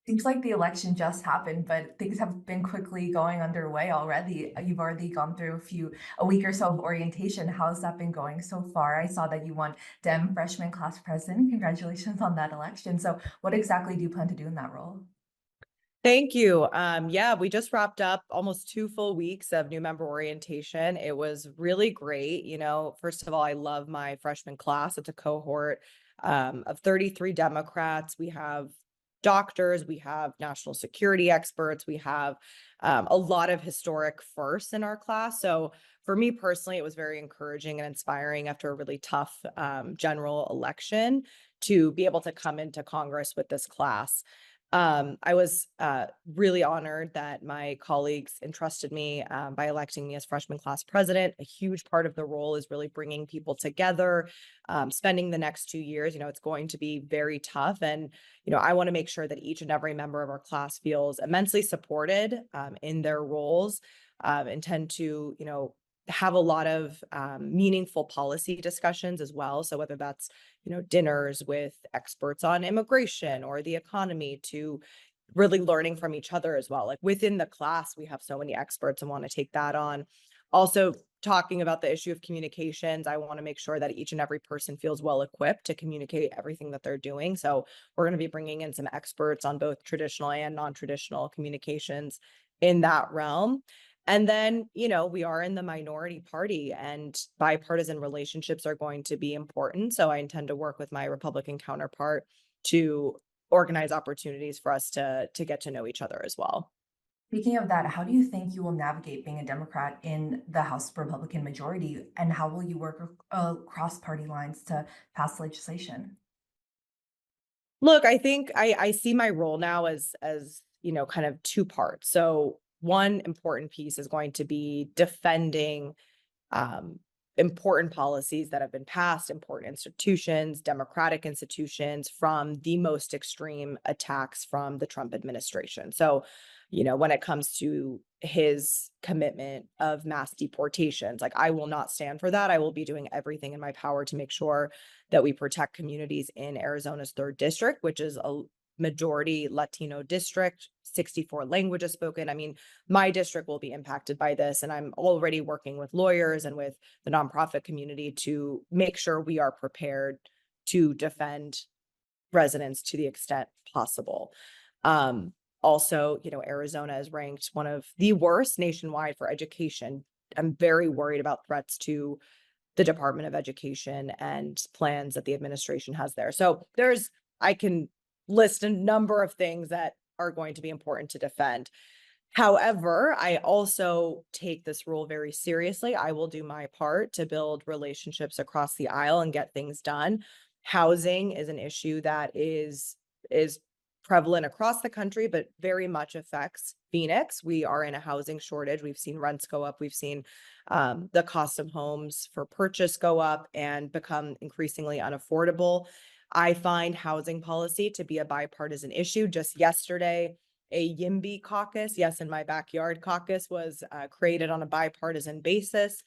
Seems like the election just happened, but things have been quickly going underway already. You've already gone through a week or so of orientation. How's that been going so far? I saw that you won Dem freshman class president. Congratulations on that election. So, what exactly do you plan to do in that role? Thank you. Yeah, we just wrapped up almost 2 full weeks of new member orientation. It was really great. First of all, I love my freshman class. It's a cohort of 33 Democrats. We have doctors, we have national security experts, we have a lot of historic firsts in our class. So for me personally, it was very encouraging and inspiring after a really tough general election to be able to come into Congress with this class. I was really honored that my colleagues entrusted me by electing me as freshman class president. A huge part of the role is really bringing people together, spending the next 2 years. It's going to be very tough. And, I want to make sure that each and every member of our class feels immensely supported in their roles, intend to, have a lot of meaningful policy discussions as well. So whether that's dinners with experts on immigration or the economy to really learning from each other as well. Like within the class, we have so many experts and want to take that on. Also, talking about the issue of communications, I want to make sure that each and every person feels well equipped to communicate everything that they're doing. So, we're going to be bringing in some experts on both traditional and non traditional communications in that realm. And then, we are in the minority party and bipartisan relationships are going to be important. So I intend to work with my Republican counterpart to organize opportunities for us to get to know each other as well. Speaking of that, how do you think you will navigate being a Democrat in the House Republican majority, and how will you work across party lines to pass legislation? Look, I think I see my role now as, kind of two parts. So one important piece is going to be defending um, important policies that have been passed, important institutions, democratic institutions from the most extreme attacks from the Trump administration. So, when it comes to his commitment of mass deportations, like I will not stand for that. I will be doing everything in my power to make sure that we protect communities in Arizona's third district, which is a majority Latino district, 64 languages spoken. I mean, my district will be impacted by this. And I'm already working with lawyers and with the nonprofit community to make sure we are prepared to defend residents to the extent possible. Also, Arizona is ranked one of the worst nationwide for education. I'm very worried about threats to the Department of Education and plans that the administration has there. So I can list a number of things that are going to be important to defend. However, I also take this role very seriously. I will do my part to build relationships across the aisle and get things done. Housing is an issue that is prevalent across the country, but very much affects Phoenix. We are in a housing shortage. We've seen rents go up. We've seen the cost of homes for purchase go up and become increasingly unaffordable. I find housing policy to be a bipartisan issue. Just yesterday, a YIMBY caucus, yes, in my backyard caucus, was created on a bipartisan basis,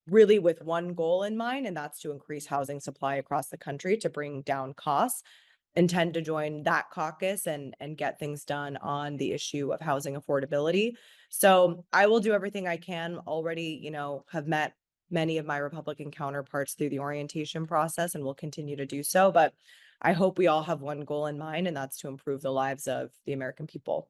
really with one goal in mind, and that's to increase housing supply across the country to bring down costs. Intend to join that caucus and get things done on the issue of housing affordability. So I will do everything I can. Already, have met many of my Republican counterparts through the orientation process and will continue to do so. But I hope we all have one goal in mind, and that's to improve the lives of the American people.